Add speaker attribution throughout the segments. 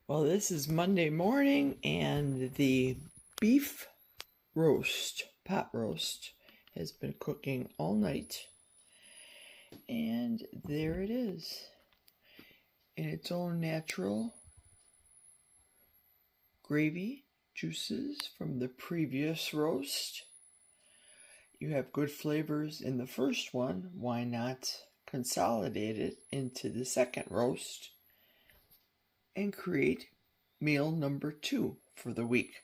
Speaker 1: Well, this is Monday morning, and the beef roast, pot roast, has been cooking all night. And there it is, in its own natural gravy juices from the previous roast. You have good flavors in the first one. Why not consolidate it into the second roast and create meal number 2 for the week?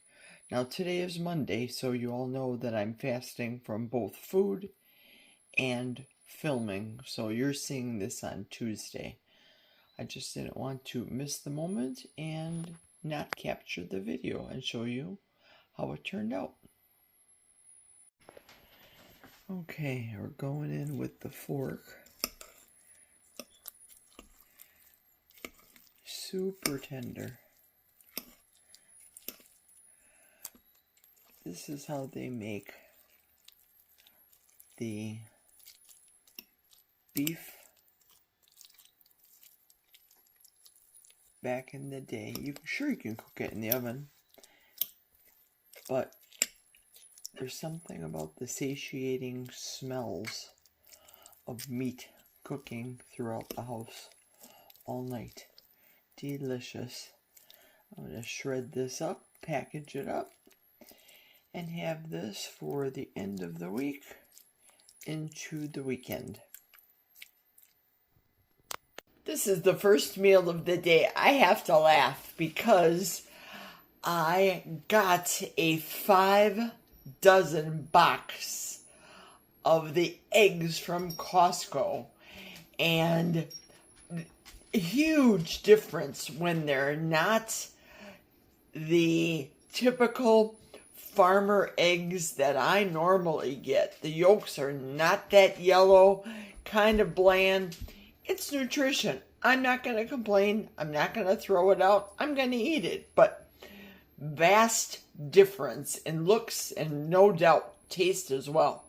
Speaker 1: Now, today is Monday, so you all know that I'm fasting from both food and filming, so you're seeing this on Tuesday. I just didn't want to miss the moment and not capture the video and show you how it turned out. Okay, we're going in with the fork. Super tender. This is how they make the beef back in the day. You can cook it in the oven, but there's something about the satiating smells of meat cooking throughout the house all night. Delicious. I'm going to shred this up, package it up, and have this for the end of the week into the weekend. This is the first meal of the day. I have to laugh because I got a 5 dozen box of the eggs from Costco, and huge difference when they're not the typical farmer eggs that I normally get. The yolks are not that yellow, kind of bland. It's nutrition. I'm not going to complain. I'm not going to throw it out. I'm going to eat it. But vast difference in looks and no doubt taste as well.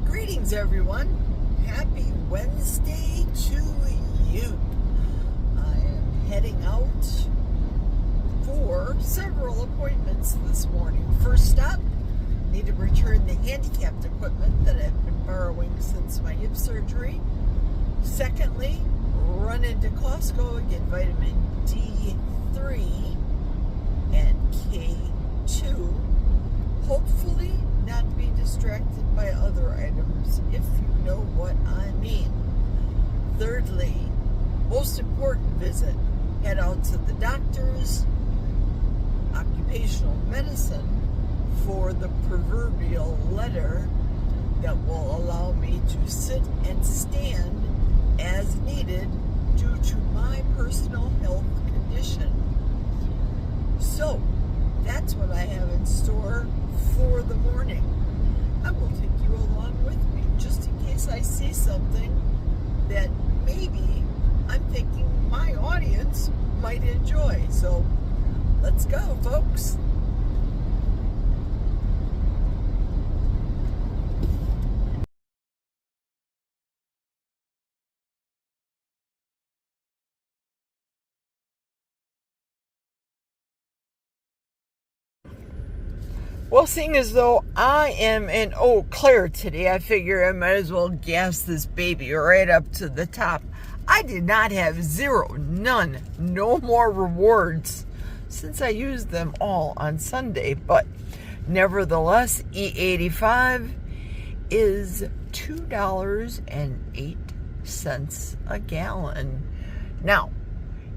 Speaker 1: Greetings, everyone. Happy Wednesday to you. I am heading out for several appointments this morning. First up, need to return the handicapped equipment that I've been borrowing since my hip surgery. Secondly, run into Costco and get vitamin D3 and K2. Hopefully not be distracted by other items, if you know what I mean. Thirdly, most important visit, head out to the doctor's occupational medicine for the proverbial letter that will allow me to sit and stand as needed due to my personal health condition. So, that's what I have in store for the morning. I will take you along with me just in case I see something that maybe I'm thinking my audience might enjoy. So, let's go, folks. Well, seeing as though I am in Eau Claire today, I figure I might as well gas this baby right up to the top. I did not have none, no more rewards since I used them all on Sunday, but nevertheless, E85 is $2.08 a gallon. Now,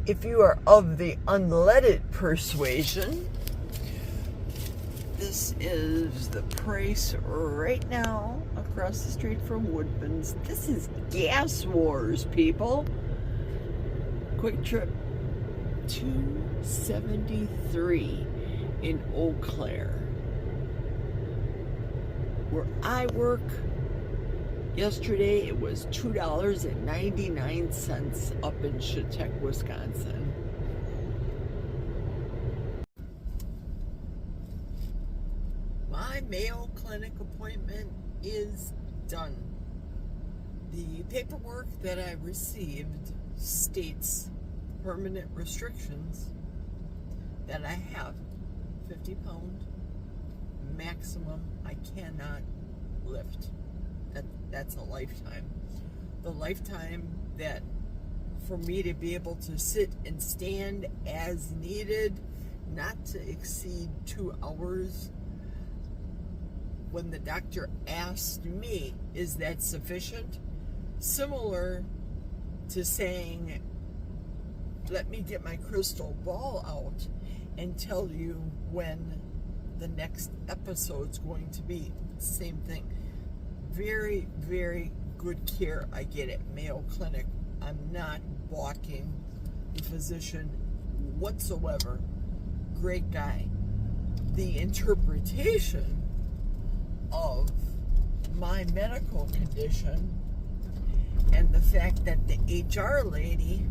Speaker 1: if you are of the unleaded persuasion, this is the price right now across the street from Woodman's. This is Gas Wars, people. Quick Trip 273 in Eau Claire. Where I work, yesterday it was $2.99 up in Chautauqua, Wisconsin. My my Mayo Clinic appointment is done. The paperwork that I received states permanent restrictions that I have 50-pound maximum. I cannot lift. That's a lifetime. The lifetime that for me to be able to sit and stand as needed, not to exceed 2 hours. When the doctor asked me, is that sufficient? Similar to saying, let me get my crystal ball out and tell you when the next episode's going to be. Same thing. Very, very good care I get at Mayo Clinic. I'm not balking the physician whatsoever. Great guy. The interpretation of my medical condition and the fact that the HR lady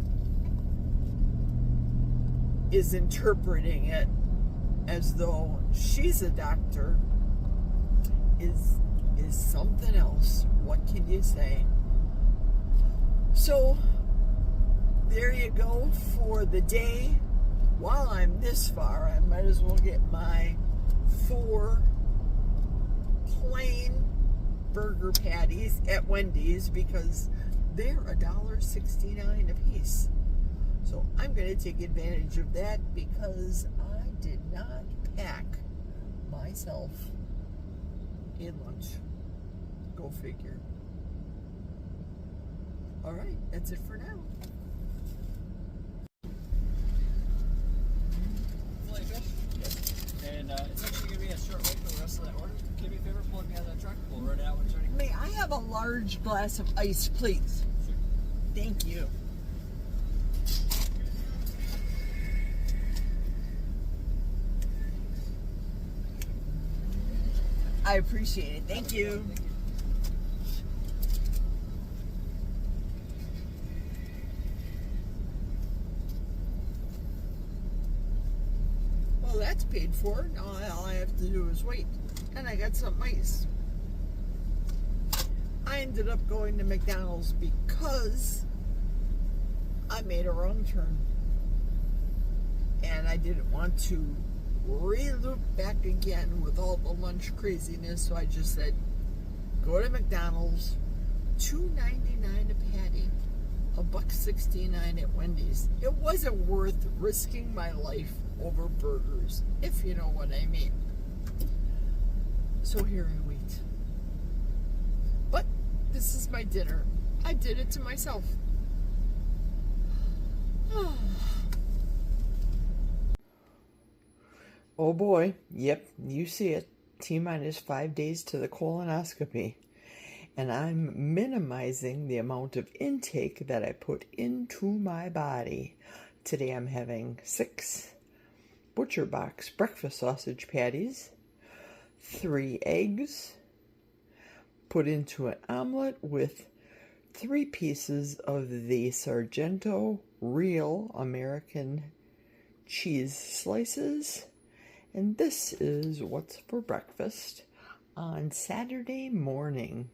Speaker 1: is interpreting it as though she's a doctor is something else. What can you say? So there you go for the day. While I'm this far, I might as well get my 4 plain burger patties at Wendy's because they're $1.69 a piece. So I'm going to take advantage of that because I did not pack myself a lunch. Go figure. All right, that's it for now.
Speaker 2: And it's actually going to be a short wait for the rest of that order. Do me a favor, pull me out of that truck. We'll run it out when it's ready.
Speaker 1: May I have a large glass of ice, please?
Speaker 2: Sure.
Speaker 1: Thank you. I appreciate it. Thank you.
Speaker 2: Thank you.
Speaker 1: Well, that's paid for. Now all I have to do is wait. And I got some ice. I ended up going to McDonald's because I made a wrong turn. And I didn't want to re-loop back again with all the lunch craziness. So I just said, go to McDonald's, $2.99 a patty, $1.69 at Wendy's. It wasn't worth risking my life over burgers, if you know what I mean. So here I wait. But this is my dinner. I did it to myself. Oh boy, yep, you see it. T-minus 5 days to the colonoscopy. And I'm minimizing the amount of intake that I put into my body. Today I'm having 6 Butcher Box breakfast sausage patties, 3 eggs, put into an omelet with 3 pieces of the Sargento Real American cheese slices. And this is what's for breakfast on Saturday morning.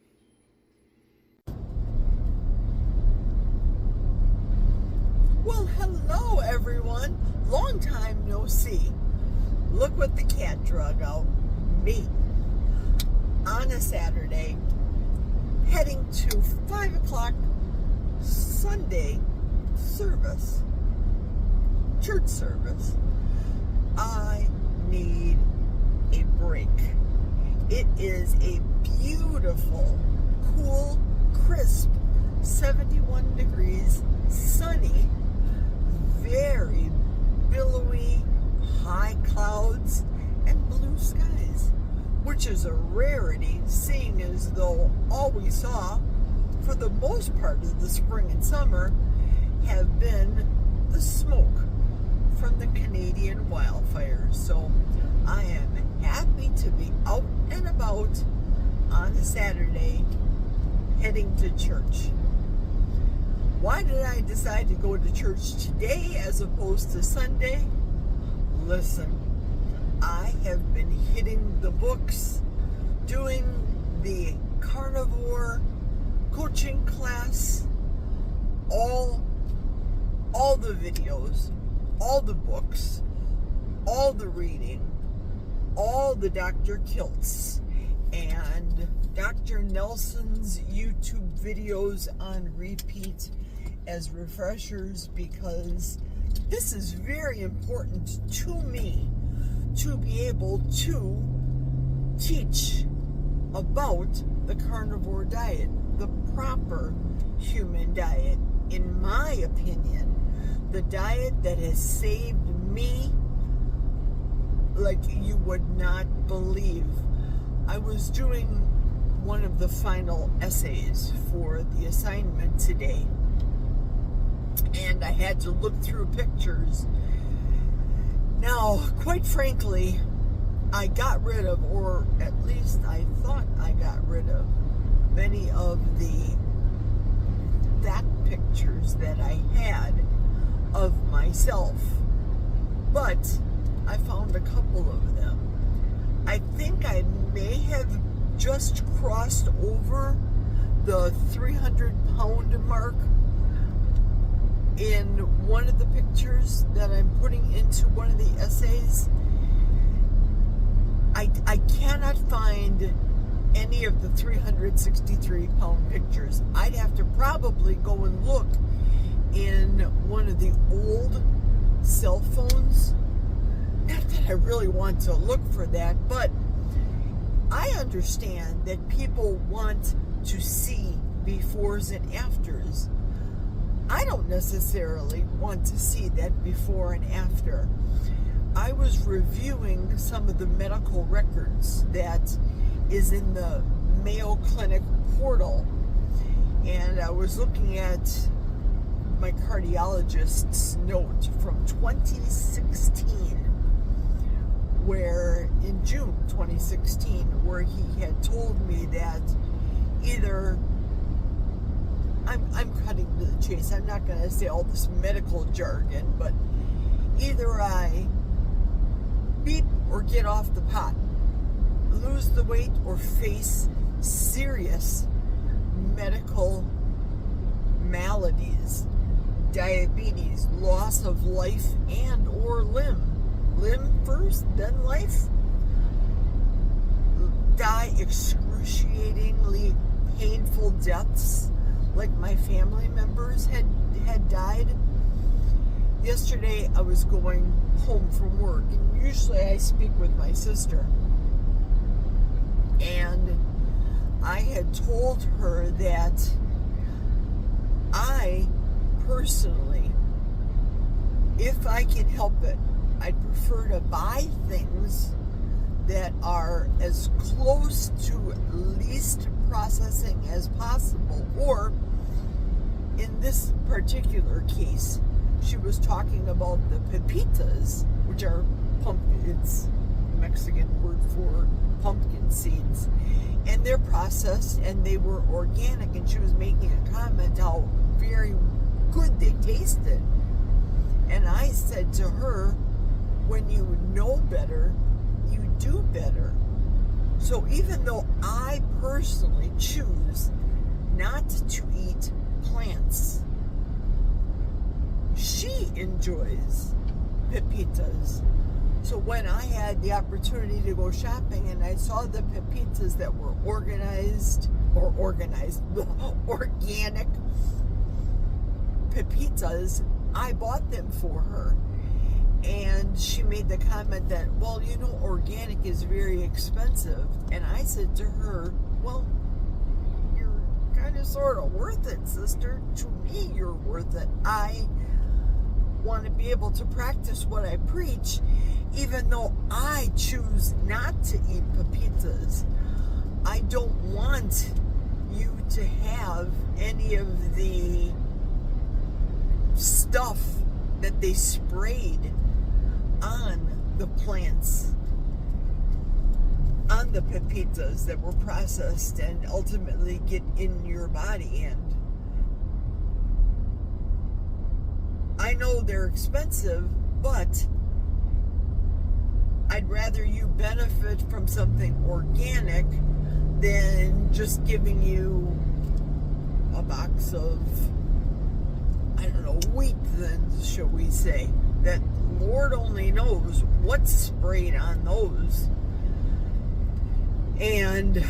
Speaker 1: Well, hello everyone. Long time no see. Look what the cat drug out. Me. On a Saturday, heading to 5 o'clock Sunday service. Church service. I need a break. It is a beautiful, cool, crisp, 71 degrees, sunny, very billowy, high clouds, and blue skies, which is a rarity, seeing as though all we saw for the most part of the spring and summer have been the smoke from the Canadian wildfires. So I am happy to be out and about on a Saturday heading to church. Why did I decide to go to church today as opposed to Sunday? Listen, I have been hitting the books, doing the Carnivore Coaching Class, all the videos, all the books, all the reading, all the Dr. Kiltz and Dr. Nelson's YouTube videos on repeat as refreshers, because this is very important to me to be able to teach about the carnivore diet, the proper human diet, in my opinion, the diet that has saved me like you would not believe. I was doing one of the final essays for the assignment today, and I had to look through pictures. Now, quite frankly, I got rid of, or at least I thought I got rid of, many of the fat pictures that I had of myself. But I found a couple of them. I think I may have just crossed over the 300-pound mark in one of the pictures that I'm putting into one of the essays. I cannot find any of the 363-pound pictures. I'd have to probably go and look in one of the old cell phones. Not that I really want to look for that, but I understand that people want to see befores and afters. I don't necessarily want to see that before and after. I was reviewing some of the medical records that is in the Mayo Clinic portal, and I was looking at my cardiologist's note from 2016, where in June 2016, where he had told me that either, I'm cutting to the chase, I'm not going to say all this medical jargon, but either I beat or get off the pot, lose the weight or face serious medical maladies, diabetes, loss of life and or limb first, then life, die excruciatingly painful deaths like my family members had died. Yesterday I was going home from work, and usually I speak with my sister, and I had told her that I personally, if I can help it, I'd prefer to buy things that are as close to least processing as possible. Or in this particular case, she was talking about the pepitas, which are pumpkin, it's a Mexican word for pumpkin seeds, and they're processed and they were organic, and she was making a comment how very good they tasted. And I said to her, when you know better, you do better. So even though I personally choose not to eat plants, she enjoys pepitas. So when I had the opportunity to go shopping and I saw the pepitas that were organic pepitas, I bought them for her. And she made the comment that, well, you know, organic is very expensive. And I said to her, well, you're kind of sort of worth it, sister. To me, you're worth it. I want to be able to practice what I preach, even though I choose not to eat pepitas. I don't want you to have any of the stuff that they sprayed on the plants, on the pepitas that were processed and ultimately get in your body. And I know they're expensive, but
Speaker 3: I'd rather you benefit from something organic than just giving you a box of, I don't know, wheat thins, shall we say, that Lord only knows what's sprayed on those. And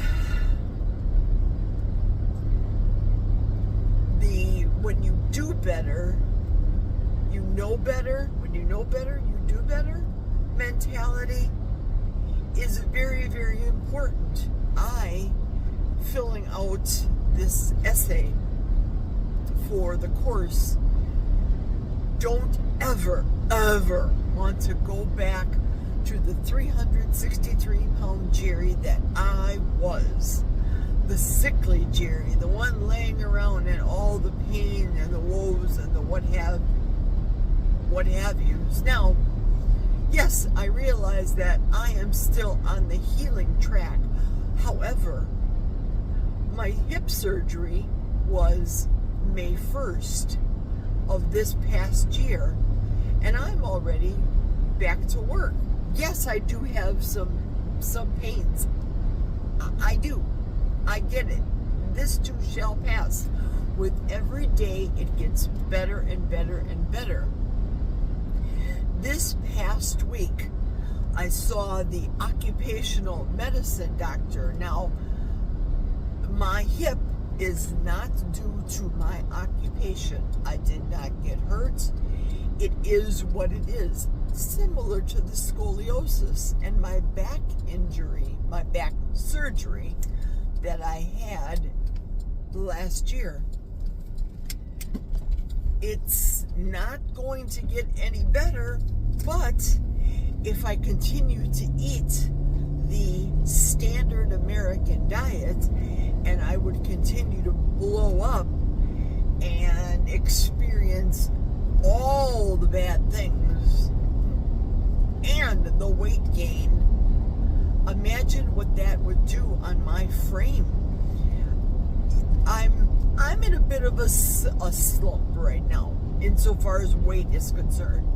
Speaker 3: when you do better, you know better. When you know better, you do better mentality is very, very important. Filling out this essay for the course, don't ever want to go back to the 363-pound Jerry that I was. The sickly Jerry, the one laying around in all the pain and the woes and the what have yous. Now, yes, I realize that I am still on the healing track. However, my hip surgery was May 1st of this past year, and I'm already back to work. Yes, I do have some pains. I do. I get it. This too shall pass. With every day, it gets better and better and better. This past week, I saw the occupational medicine doctor. Now, my hip is not due to my occupation. I did not get hurt. It is what it is. Similar to the scoliosis and my back injury, my back surgery that I had last year. It's not going to get any better, but if I continue to eat the standard American diet, and I would continue to blow up and experience all the bad things and the weight gain, imagine what that would do on my frame. I'm in a bit of a slump right now, insofar as weight is concerned.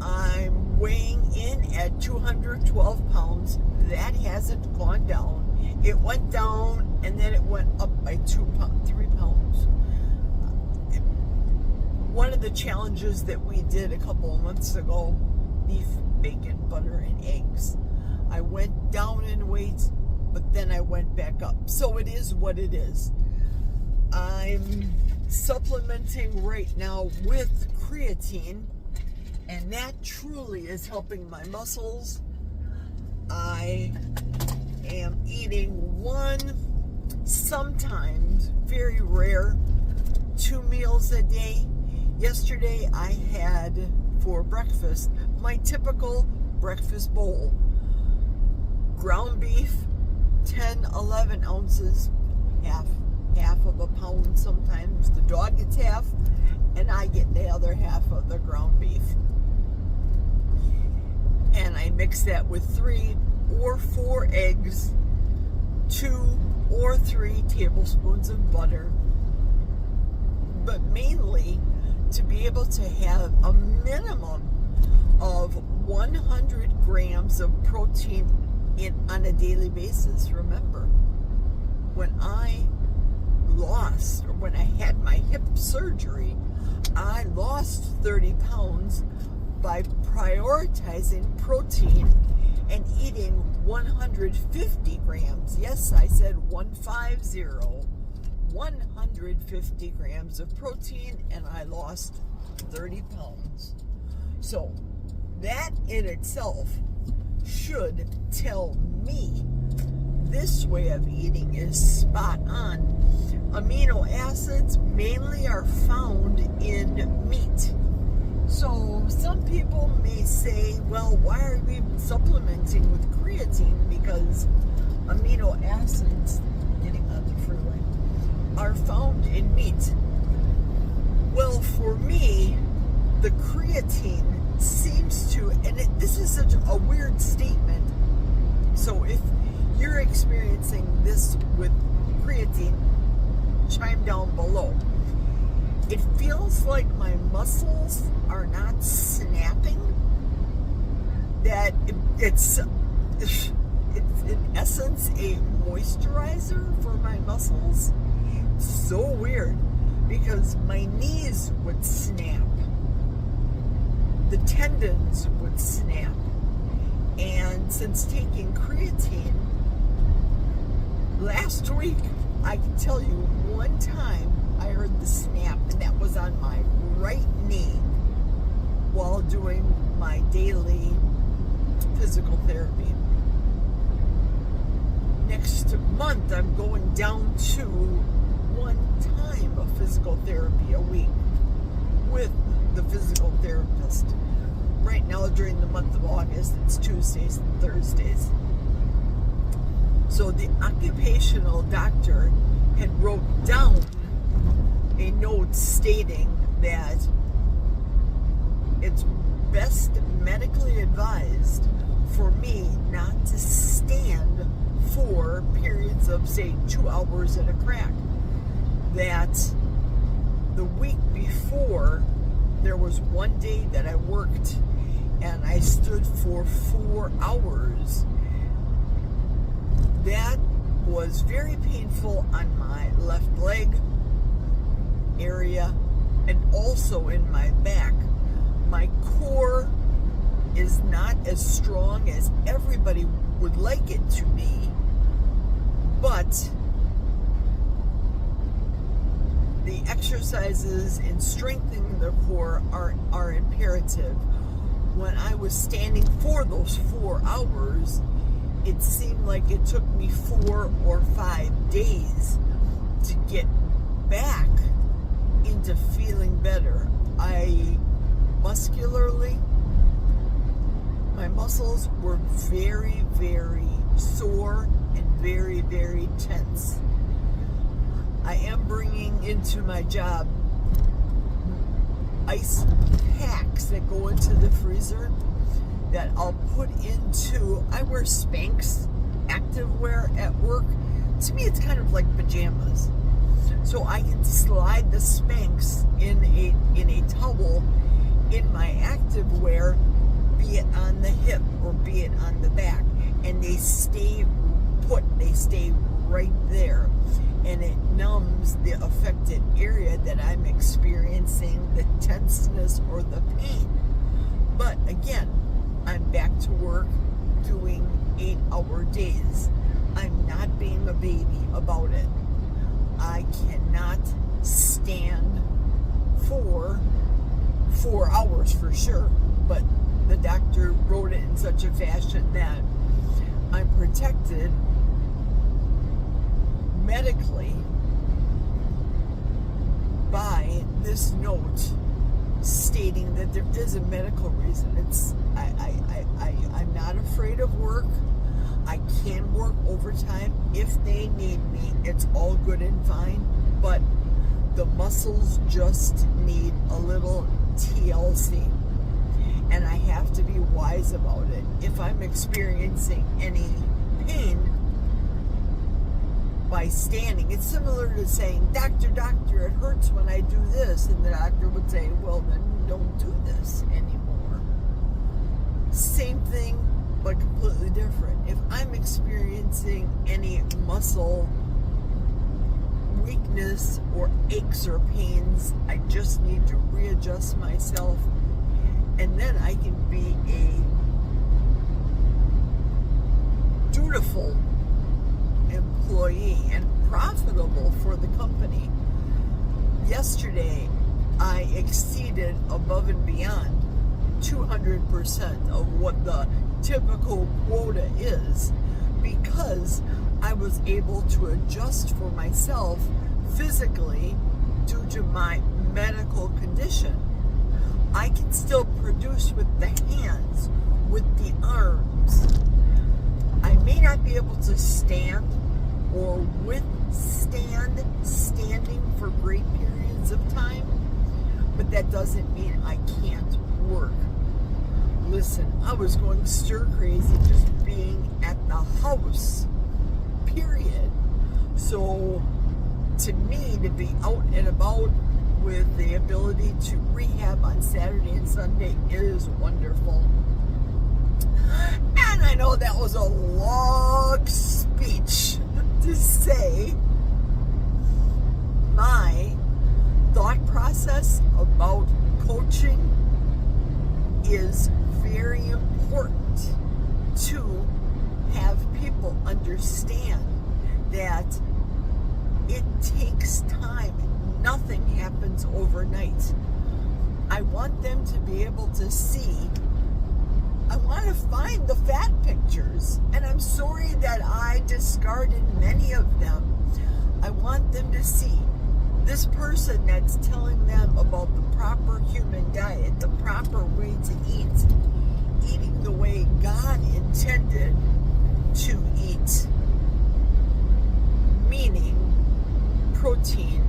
Speaker 3: I'm weighing in at 212 pounds. That hasn't gone down. It went down, and then it went up by 3 pounds. One of the challenges that we did a couple of months ago, beef, bacon, butter, and eggs. I went down in weight, but then I went back up. So it is what it is. I'm supplementing right now with creatine, and that truly is helping my muscles. I am eating one, sometimes very rare, 2 meals a day. Yesterday I had for breakfast my typical breakfast bowl. Ground beef, 10, 11 ounces, half of a pound sometimes. The dog gets half, and I get the other half of the ground beef. And I mix that with 3 or 4 eggs, 2 or 3 tablespoons of butter, but mainly to be able to have a minimum of 100 grams of protein on a daily basis. Remember, when I had my hip surgery, I lost 30 pounds by prioritizing protein and eating 150 grams. Yes, I said 150 grams of protein, and I lost 30 pounds. So that in itself should tell me this way of eating is spot on. Amino acids mainly are found in meat. So some people may say, well, why are we supplementing with creatine? Because amino acids, getting on the freeway, are found in meat. Well, for me, the creatine seems to, and this is such a weird statement, so if you're experiencing this with creatine, chime down below. It feels like my muscles are not snapping, that it's in essence a moisturizer for my muscles. It's so weird because my knees would snap, the tendons would snap, and since taking creatine last week, I can tell you one time I heard the snap, and that was on my right knee while doing my daily physical therapy. Next month, I'm going down to 1 time of physical therapy a week with the physical therapist. Right now, during the month of August, it's Tuesdays and Thursdays. So the occupational doctor had wrote down a note stating that it's best medically advised for me not to stand for periods of, say, 2 hours at a crack. That the week before, there was one day that I worked and I stood for 4 hours. That was very painful on my left leg area and also in my back. My core is not as strong as everybody would like it to be, but the exercises in strengthening the core are imperative. When I was standing for those 4 hours, it seemed like it took me 4 or 5 days to get back into feeling better. Muscularly, my muscles were very, very sore and very, very tense. I am bringing into my job ice packs that go into the freezer that I'll put into, I wear Spanx activewear at work. To me, it's kind of like pajamas. So I can slide the Spanx in a towel in my activewear, be it on the hip or be it on the back, and they stay put, they stay right there, and it numbs the affected area that I'm experiencing the tenseness or the pain. But again, I'm back to work doing 8-hour days. I'm not being a baby about it. I cannot stand for 4 hours for sure, but the doctor wrote it in such a fashion that I'm protected medically by this note stating that there is a medical reason. I'm not afraid of work. I can work overtime if they need me. It's all good and fine, but the muscles just need a little TLC, and I have to be wise about it. If I'm experiencing any pain by standing, it's similar to saying, doctor, it hurts when I do this, and the doctor would say, well, then don't do this anymore. Same thing, but completely different. If I'm experiencing any muscle weakness or aches or pains, I just need to readjust myself, and then I can be a dutiful employee and profitable for the company. Yesterday, I exceeded above and beyond 200% of what the typical quota is, because I was able to adjust for myself physically due to my medical condition. I can still produce with the hands, with the arms. I may not be able to stand or withstand standing for great periods of time, but that doesn't mean I can't work. Listen, I was going stir crazy just being at the house, period. So to me, to be out and about with the ability to rehab on Saturday and Sunday is wonderful. And know that was a long speech to say my thought process about coaching is very important to have people understand that it takes time. Nothing happens overnight. I want them to be able to see. I want to find the fat pictures, and I'm sorry that I discarded many of them. I want them to see this person that's telling them about the proper human diet, the proper way to eat, eating the way God intended to eat, meaning protein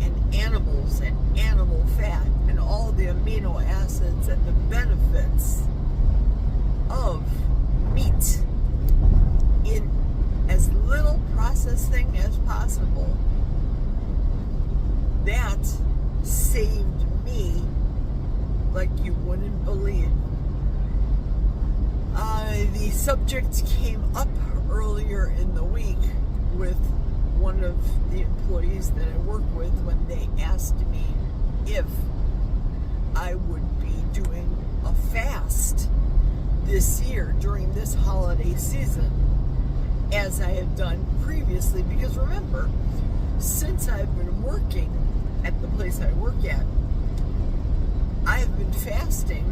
Speaker 3: and animals and animal fat and all the amino acids and the benefits of meat in as little processing as possible. That saved me like you wouldn't believe. The subject came up earlier in the week with one of the employees that I work with when they asked me if I would be doing a fast this year during this holiday season, as I had done previously. Because remember, since I've been working at the place I work at, I have been fasting.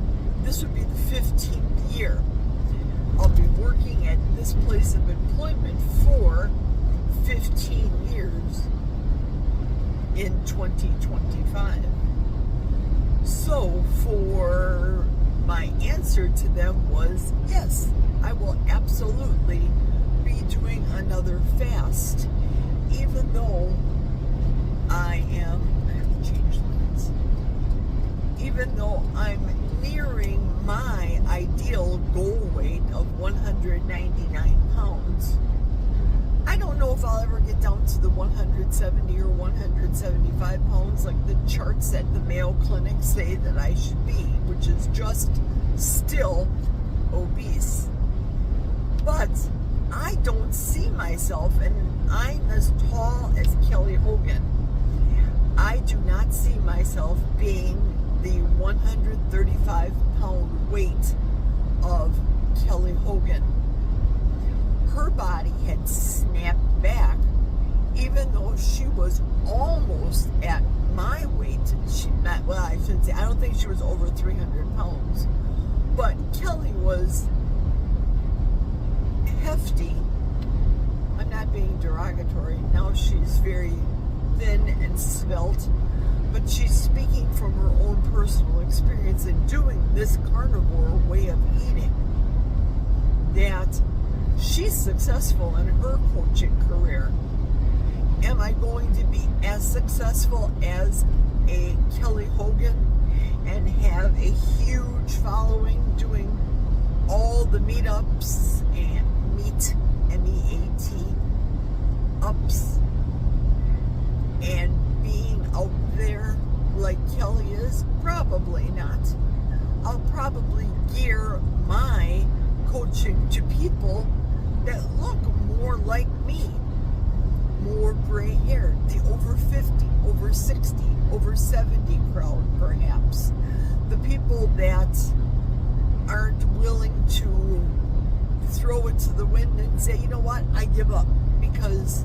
Speaker 3: This would be the 15th year. I'll be working at this place of employment for 15 years in 2025. So for my answer to them was yes, I will absolutely be doing another fast, even though I have to change lines. Even though I'm nearing my ideal goal weight of 199 pounds, I don't know if I'll ever get down to the 170 or 175 pounds like the charts at the Mayo Clinic say that I should be, which is just still obese. But I don't see myself, and I'm as tall as Kelly Hogan. I do not see myself being the 135 pound weight of Kelly Hogan. Her body had snapped back, even though she was almost at my weight. I shouldn't say, I don't think she was over 300 pounds, but Kelly was hefty. I'm not being derogatory. Now she's very thin and svelte, but she's speaking from her own personal experience in doing this carnivore way of eating, that she's successful in her coaching career. Am I going to be as successful as a Kelly Hogan and have a huge following doing all the meetups and meet, M-E-A-T, ups, and being out there like Kelly is? Probably not. I'll probably gear my coaching to people that look more like me, more gray hair, the over 50, over 60, over 70 crowd perhaps. The people that aren't willing to throw it to the wind and say, you know what, I give up, because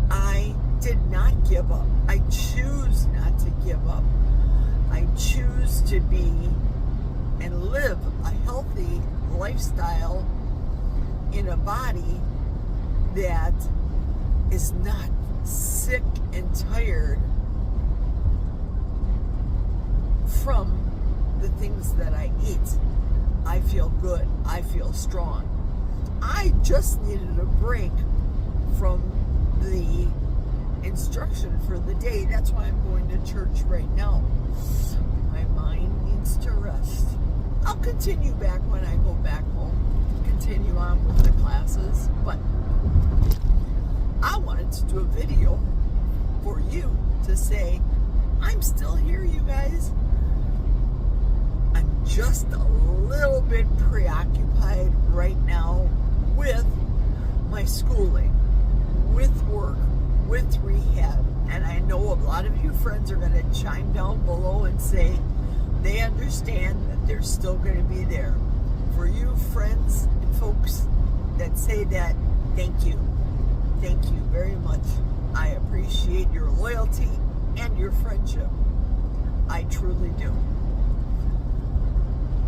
Speaker 3: I did not give up. I choose not to give up. I choose to be and live a healthy lifestyle in a body that is not sick and tired from the things that I eat. I feel good. I feel strong. I just needed a break from the instruction for the day. That's why I'm going to church right now. My mind needs to rest. I'll continue back when I go back home, continue on with the classes, but I wanted to do a video for you to say, I'm still here, you guys. I'm just a little bit preoccupied right now with my schooling, with work, with rehab. And I know a lot of you friends are going to chime down below and say they understand that they're still going to be there. For you friends and folks that say that, thank you. Thank you very much. I appreciate your loyalty and your friendship. I truly do.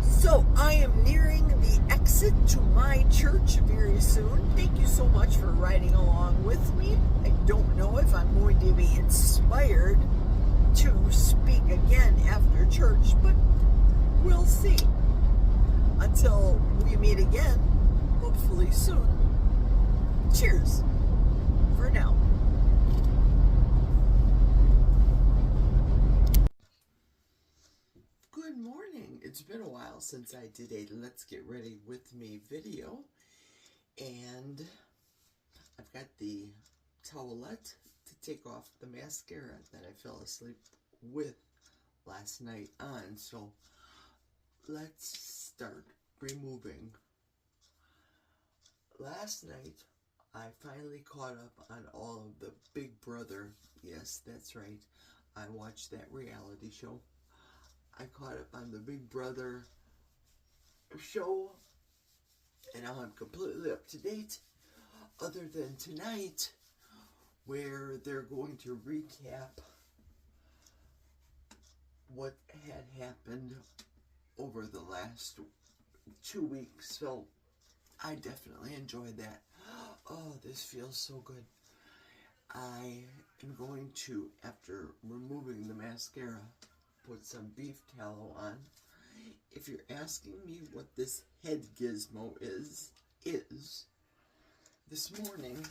Speaker 3: So I am nearing the exit to my church very soon. Thank you so much for riding along with me. I don't know if I'm going to be inspired to speak again after church, but we'll see. Until we meet again, hopefully soon. Cheers for now.
Speaker 1: Good morning. It's been a while since I did a Let's Get Ready With Me video, and I've got the towelette to take off the mascara that I fell asleep with last night on. So let's start removing. Last night I finally caught up on all of the Big Brother. Yes, that's right. I watched that reality show. I caught up on the Big Brother show, and now I'm completely up to date, other than tonight, where they're going to recap what had happened over the last 2 weeks. So I definitely enjoyed that. Oh, this feels so good. I am going to, after removing the mascara, put some beef tallow on. If you're asking me what this head gizmo is this morning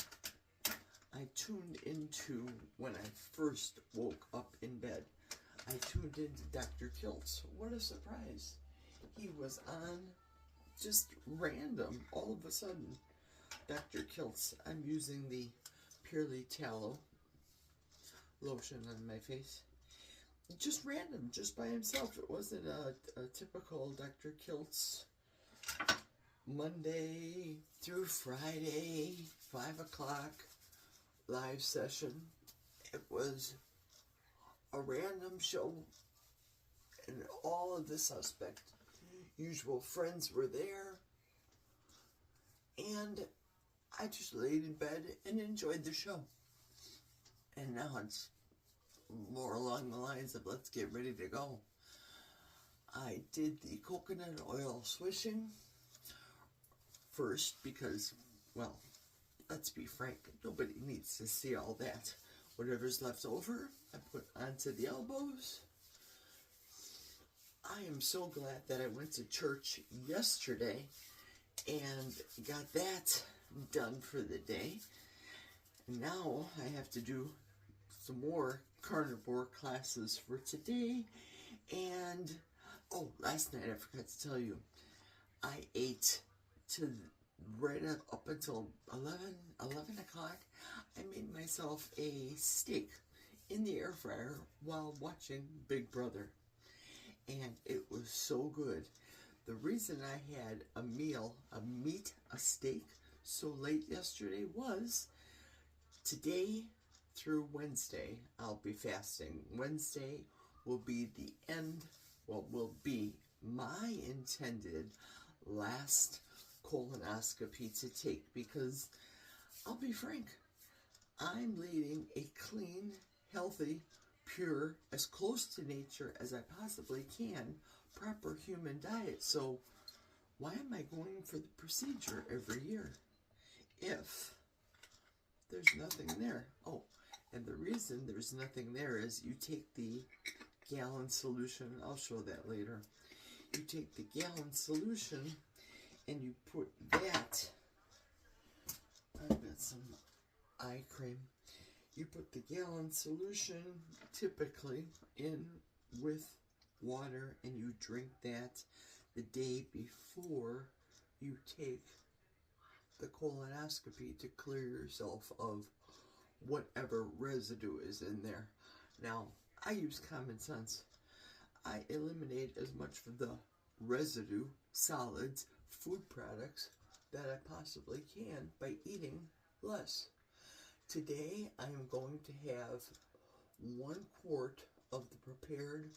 Speaker 1: I tuned into, when I first woke up in bed, I tuned into Dr. Kiltz. What a surprise. He was on just random, all of a sudden. Dr. Kiltz, I'm using the Purely Tallow lotion on my face. Just random, just by himself. It wasn't a typical Dr. Kiltz Monday through Friday, 5 o'clock live session. It was a random show, and all of the suspect usual friends were there, and I just laid in bed and enjoyed the show. And now it's more along the lines of let's get ready to go. I did the coconut oil swishing first because, well, let's be frank, nobody needs to see all that. Whatever's left over, I put onto the elbows. I am so glad that I went to church yesterday and got that done for the day. And now I have to do some more carnivore classes for today. And oh, last night I forgot to tell you, I ate to right up until 11 o'clock. I made myself a steak in the air fryer while watching Big Brother, and it was so good. The reason I had a steak so late yesterday was today through Wednesday, I'll be fasting. Wednesday will be the end, will be my intended last colonoscopy to take, because I'll be frank, I'm leading a clean, healthy, pure, as close to nature as I possibly can, proper human diet. So why am I going for the procedure every year if there's nothing there? Oh, and the reason there's nothing there is you take the gallon solution, I'll show that later. You take the gallon solution and you put that, I've got some eye cream. You put the gallon solution typically in with water, and you drink that the day before you take the colonoscopy to clear yourself of whatever residue is in there. Now, I use common sense. I eliminate as much of the residue, solids, food products that I possibly can by eating less. Today I am going to have 1 quart of the prepared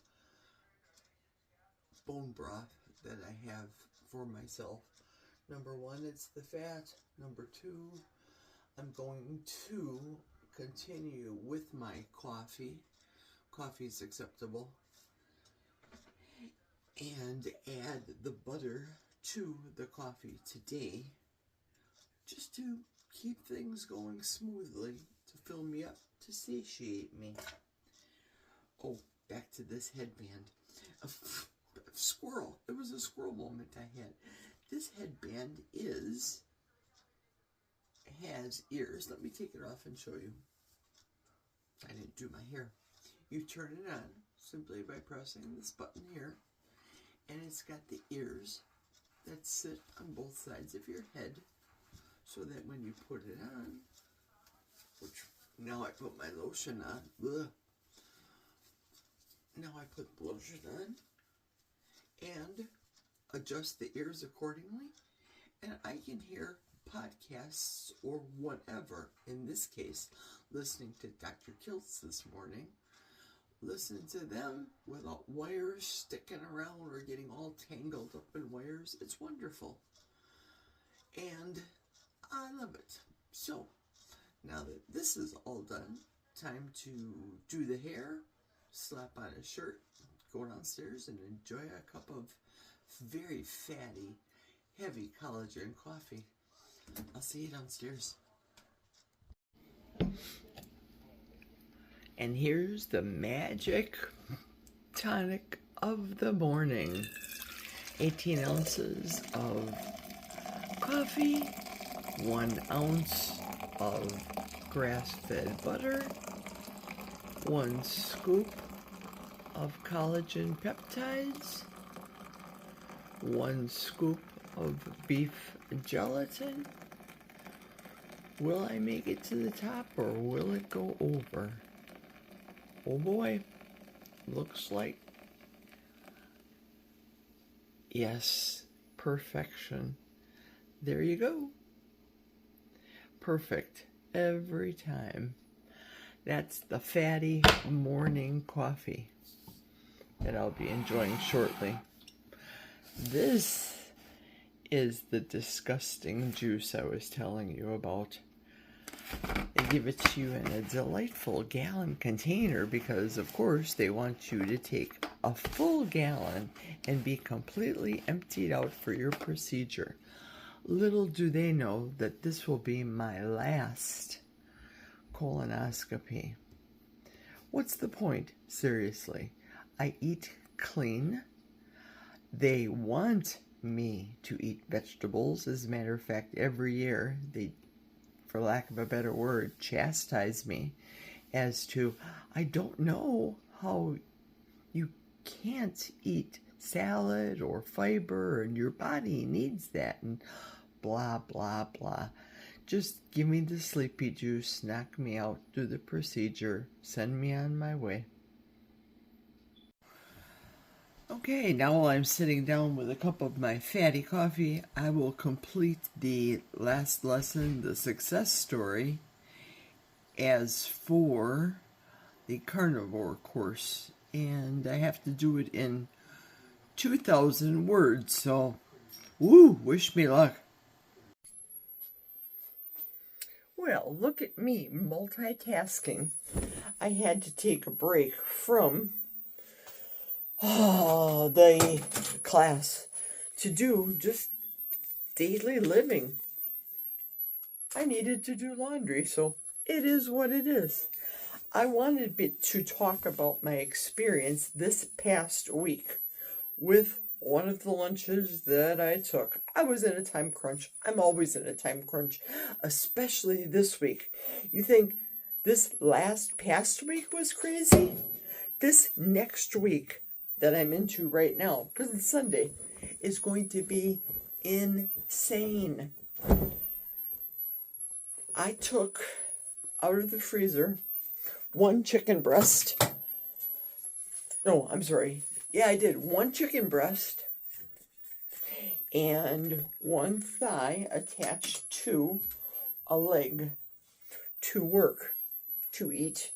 Speaker 1: bone broth that I have for myself. Number 1, it's the fat. Number 2, I'm going to continue with my coffee. Coffee is acceptable. And add the butter to the coffee today, just to keep things going smoothly, to fill me up, to satiate me. Oh, back to this headband. A squirrel. It was a squirrel moment I had. This headband has ears. Let me take it off and show you. I didn't do my hair. You turn it on simply by pressing this button here. And it's got the ears that sit on both sides of your head, so that when you put it on, which now I put my lotion on, now I put lotion on and adjust the ears accordingly, and I can hear podcasts or whatever. In this case, listening to Dr. Kiltz this morning. Listen to them without wires sticking around or getting all tangled up in wires. It's wonderful. And I love it. So, now that this is all done, time to do the hair, slap on a shirt, go downstairs and enjoy a cup of very fatty, heavy collagen coffee. I'll see you downstairs. And here's the magic tonic of the morning. 18 ounces of coffee, 1 ounce of grass-fed butter, 1 scoop of collagen peptides, 1 scoop of beef gelatin. Will I make it to the top or will it go over? Oh boy, looks like, yes, perfection. There you go. Perfect every time. That's the fatty morning coffee that I'll be enjoying shortly. This is the disgusting juice I was telling you about. They give it to you in a delightful gallon container because, of course, they want you to take a full gallon and be completely emptied out for your procedure. Little do they know that this will be my last colonoscopy. What's the point? Seriously. I eat clean. They want me to eat vegetables. As a matter of fact, every year they, for lack of a better word, chastise me as to, I don't know how you can't eat salad or fiber and your body needs that and blah, blah, blah. Just give me the sleepy juice, knock me out, do the procedure, send me on my way. Okay, now while I'm sitting down with a cup of my fatty coffee, I will complete the last lesson, the success story, as for the carnivore course. And I have to do it in 2,000 words, so woo, wish me luck. Well, look at me multitasking. I had to take a break from the class to do just daily living. I needed to do laundry, so it is what it is. I wanted to talk about my experience this past week with one of the lunches that I took. I was in a time crunch. I'm always in a time crunch, especially this week. You think this past week was crazy? This next week that I'm into right now, because it's Sunday, is going to be insane. I took out of the freezer 1 chicken breast. No, I'm sorry. Yeah, I did 1 chicken breast,
Speaker 3: and one thigh attached to a leg to work, to eat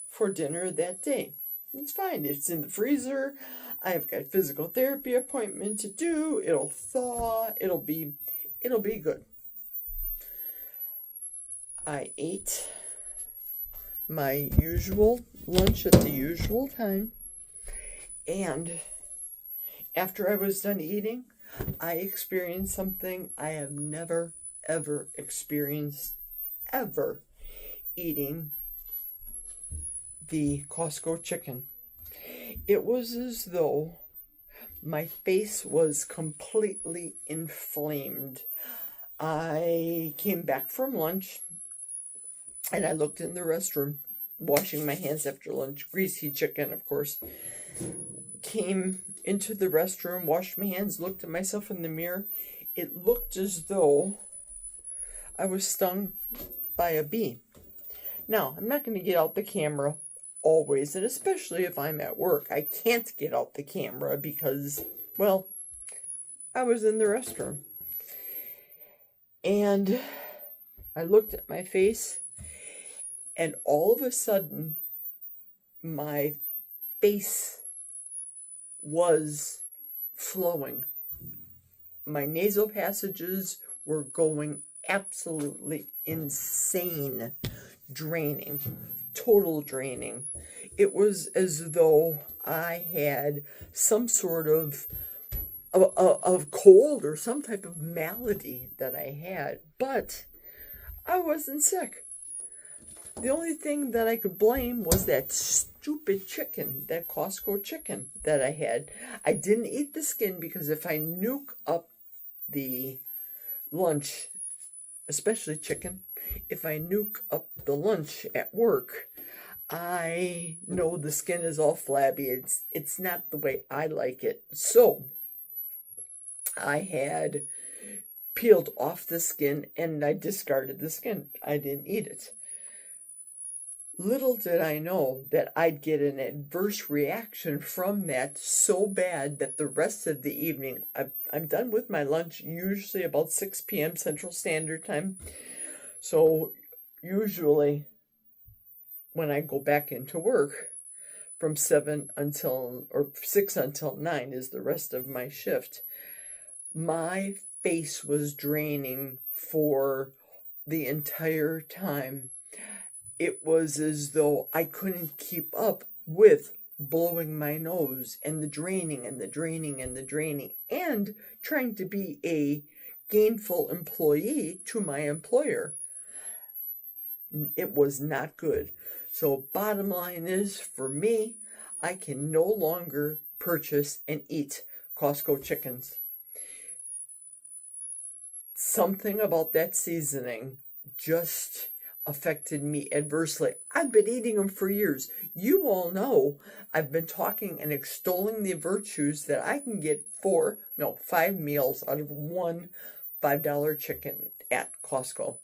Speaker 3: for dinner that day. It's fine. It's in the freezer. I've got physical therapy appointment to do. It'll thaw. It'll be good. I ate my usual lunch at the usual time, and after I was done eating, I experienced something I have never, ever experienced, ever, eating the Costco chicken. It was as though my face was completely inflamed. I came back from lunch, and I looked in the restroom, washing my hands after lunch, greasy chicken, of course. Came into the restroom, washed my hands, looked at myself in the mirror. It looked as though I was stung by a bee. Now, I'm not going to get out the camera always, and especially if I'm at work. I can't get out the camera because, well, I was in the restroom. And I looked at my face, and all of a sudden, my face was flowing. My nasal passages were going absolutely insane, draining, total draining. It was as though I had some sort of cold or some type of malady that I had, but I wasn't sick. The only thing that I could blame was that stupid chicken, that Costco chicken that I had. I didn't eat the skin because if I nuke up the lunch, especially chicken, if I nuke up the lunch at work, I know the skin is all flabby. It's not the way I like it. So I had peeled off the skin and I discarded the skin. I didn't eat it. Little did I know that I'd get an adverse reaction from that so bad that the rest of the evening, I'm done with my lunch, usually about 6 p.m. Central Standard Time. So usually when I go back into work from 6 until 9 is the rest of my shift, my face was draining for the entire time. It was as though I couldn't keep up with blowing my nose and the draining and the draining and the draining and trying to be a gainful employee to my employer. It was not good. So bottom line is, for me, I can no longer purchase and eat Costco chickens. Something about that seasoning just affected me adversely. I've been eating them for years. You all know I've been talking and extolling the virtues that I can get 5 meals out of one $5 chicken at Costco.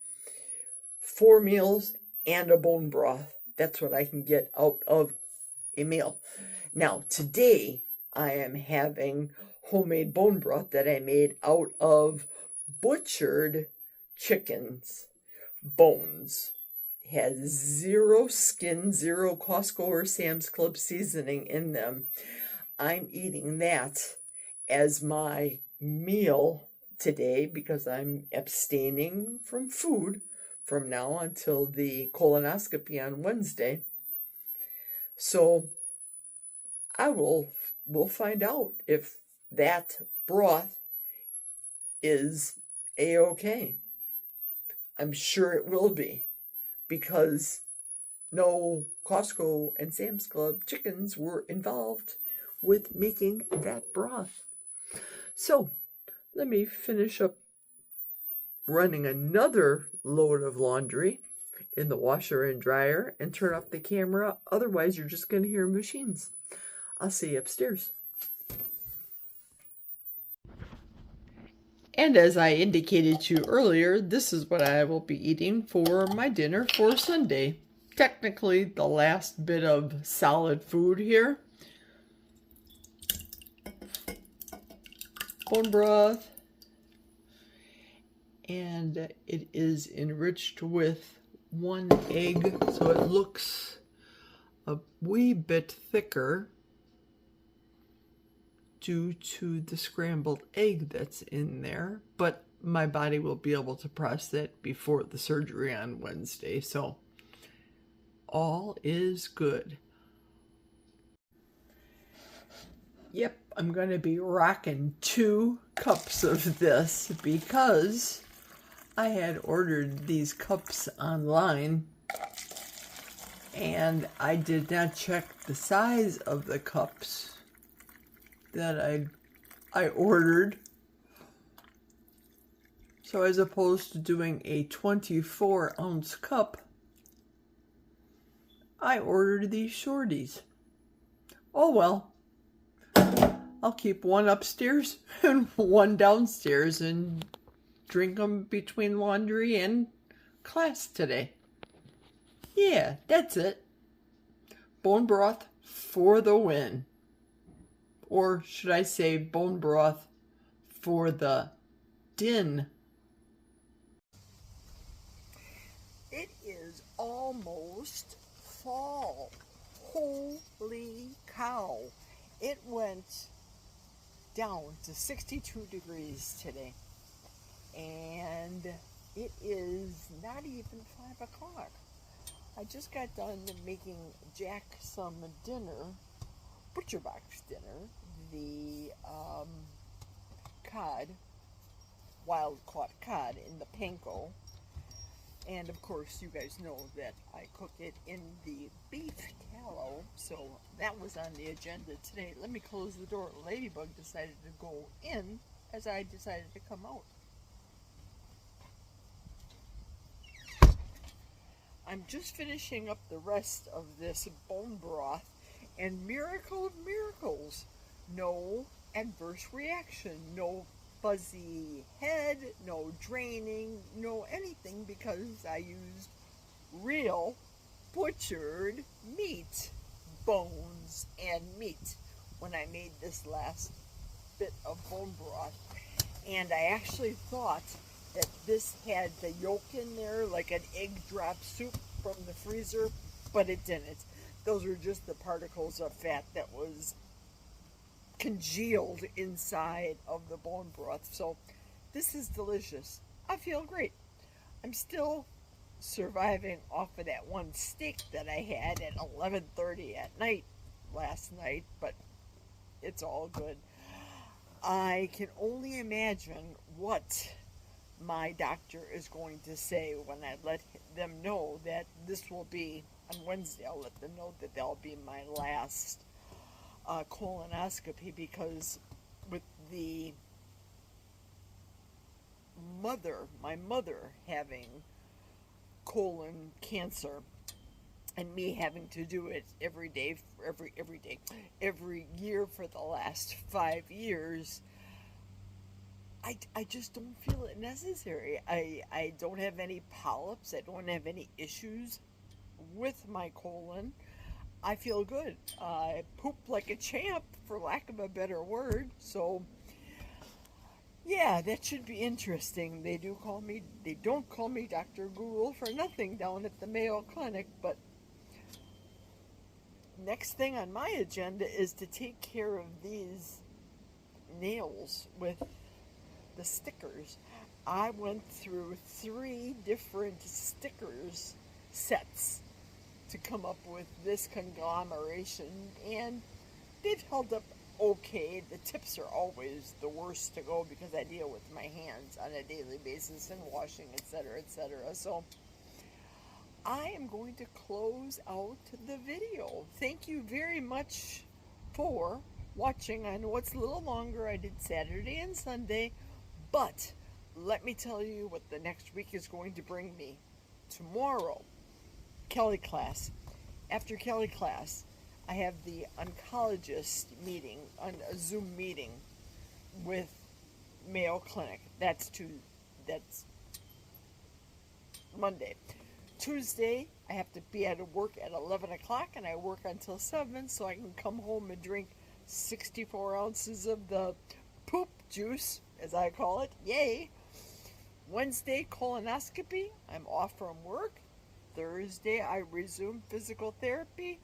Speaker 3: 4 meals and a bone broth. That's what I can get out of a meal. Now, today I am having homemade bone broth that I made out of butchered chickens. Bones. Has zero skin, zero Costco or Sam's Club seasoning in them. I'm eating that as my meal today because I'm abstaining from food from now until the colonoscopy on Wednesday. So we'll find out if that broth is A-okay. I'm sure it will be, because no Costco and Sam's Club chickens were involved with making that broth. So let me finish up running another load of laundry in the washer and dryer and turn off the camera. Otherwise, you're just going to hear machines. I'll see you upstairs. And as I indicated to you earlier, this is what I will be eating for my dinner for Sunday. Technically, the last bit of solid food here. Bone broth,
Speaker 1: and it is enriched with 1 egg, so it looks a wee bit thicker due to the scrambled egg that's in there, but my body will be able to process it before the surgery on Wednesday, so all is good. Yep, I'm going to be rocking 2 cups of this because I had ordered these cups online and I did not check the size of the cups that I ordered. So as opposed to doing a 24-ounce cup, I ordered these shorties. Oh well. I'll keep 1 upstairs and 1 downstairs and drink them between laundry and class today. Yeah, that's it. Bone broth for the win. Or should I say bone broth for the din?
Speaker 3: It is almost fall. Holy cow. It went down to 62 degrees today. And it is not even 5 o'clock. I just got done making Jack some dinner, butcher box dinner, the cod, wild caught cod in the panko. And of course, you guys know that I cook it in the beef tallow, so that was on the agenda today. Let me close the door. Ladybug decided to go in as I decided to come out. I'm just finishing up the rest of this bone broth, and miracle of miracles, no adverse reaction, no fuzzy head, no draining, no anything, because I used real butchered meat, bones and meat, when I made this last bit of bone broth. And I actually thought that this had the yolk in there, like an egg drop soup from the freezer, but it didn't. Those were just the particles of fat that was congealed inside of the bone broth. So this is delicious. I feel great. I'm still surviving off of that 1 steak that I had at 11:30 at night last night, but it's all good. I can only imagine what my doctor is going to say when I let them know that this will be on Wednesday. I'll let them know that that'll be my last colonoscopy, because with the my mother having colon cancer and me having to do it every year for the last 5 years, I just don't feel it necessary. I don't have any polyps. I don't have any issues with my colon. I feel good. I poop like a champ, for lack of a better word. So, yeah, that should be interesting. They don't call me Dr. Google for nothing down at the Mayo Clinic, but next thing on my agenda is to take care of these nails with the stickers. I went through 3 different stickers sets to come up with this conglomeration, and they've held up okay. The tips are always the worst to go because I deal with my hands on a daily basis and washing, etc., etc. So I am going to close out the video. Thank you very much for watching. I know it's a little longer. I did Saturday and Sunday, but let me tell you what the next week is going to bring me. Tomorrow, Kelly class. After Kelly class, I have the oncologist meeting, on a Zoom meeting with Mayo Clinic. That's Monday. Tuesday, I have to be at work at 11 o'clock, and I work until 7, so I can come home and drink 64 ounces of the poop juice, as I call it. Yay! Wednesday, colonoscopy. I'm off from work. Thursday, I resume physical therapy.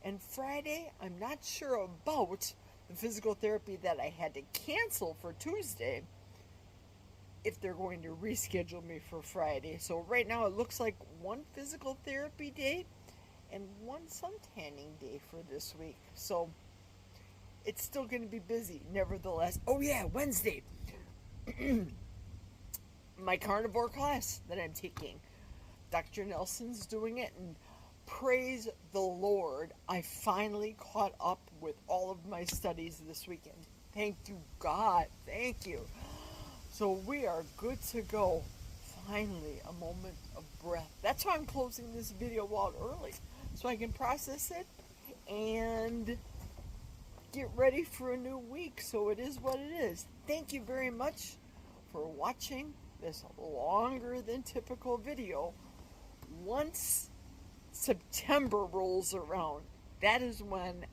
Speaker 3: And Friday, I'm not sure about the physical therapy that I had to cancel for Tuesday, if they're going to reschedule me for Friday. So right now it looks like one physical therapy day and one suntanning day for this week. So it's still going to be busy nevertheless. Oh yeah, Wednesday. My carnivore class that I'm taking. Dr. Nelson's doing it, and praise the Lord, I finally caught up with all of my studies this weekend. Thank you, God. Thank you. So we are good to go. Finally, a moment of breath. That's why I'm closing this video out early, so I can process it and get ready for a new week. So it is what it is. Thank you very much for watching this longer than typical video. Once September rolls around, that is when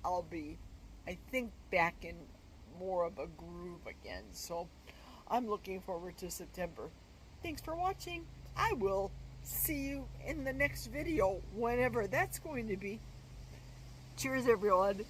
Speaker 3: I'll be, I think, back in more of a groove again. So I'm looking forward to September. Thanks for watching. I will see you in the next video, whenever that's going to be. Cheers, everyone.